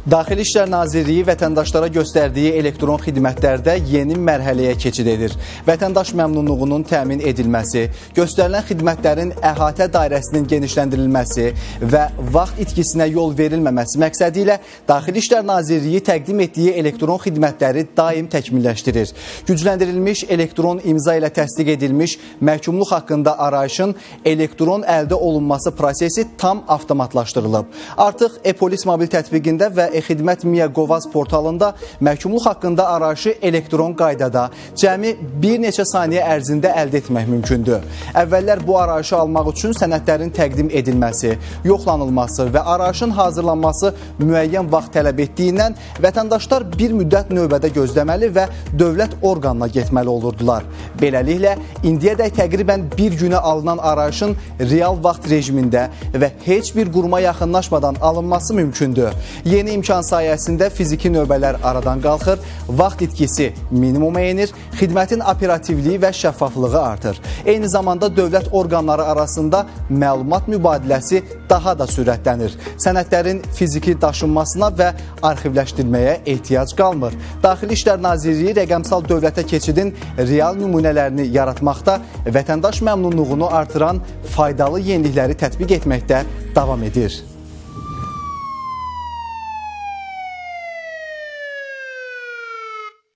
Daxili İşlər Nazirliyi vətəndaşlara göstərdiyi elektron xidmətlərdə yeni mərhələyə keçid edir. Vətəndaş məmnunluğunun təmin edilməsi, göstərilən xidmətlərin əhatə dairəsinin genişləndirilməsi və vaxt itkisinə yol verilməməsi məqsədi ilə Daxili İşlər Nazirliyi təqdim etdiyi elektron xidmətləri daim təkmilləşdirir. Gücləndirilmiş elektron imza ilə təsdiq edilmiş məhkumluq haqqında arayışın elektron əldə olunması prosesi tam avtomatlaşdırılıb. Artıq e-polis mobil tətbiqində və e-xidmət Miya Qovaz portalında məhkumluq haqqında arayışı elektron qaydada cəmi bir neçə saniyə ərzində əldə etmək mümkündür. Əvvəllər bu arayışı almaq üçün sənədlərin təqdim edilməsi, yoxlanılması və arayışın hazırlanması müəyyən vaxt tələb etdiyindən vətəndaşlar bir müddət növbədə gözləməli və dövlət orqanına getməli olurdular. Beləliklə, indiyədək təqribən bir günə alınan arayışın real vaxt rejimində və heç bir quruma yaxınlaşmadan alınması mümkündür. Yeni imkan sayəsində fiziki növbələr aradan qalxır, vaxt itkisi minimuma enir, xidmətin operativliyi və şəffaflığı artır. Eyni zamanda dövlət orqanları arasında məlumat mübadiləsi daha da sürətlənir. Sənədlərin fiziki daşınmasına və arxivləşdirməyə ehtiyac qalmır. Daxili İşlər Nazirliyi rəqəmsal dövlətə keçidin real nümunələrini yaratmaqda, vətəndaş məmnunluğunu artıran faydalı yenilikləri tətbiq etməkdə davam edir.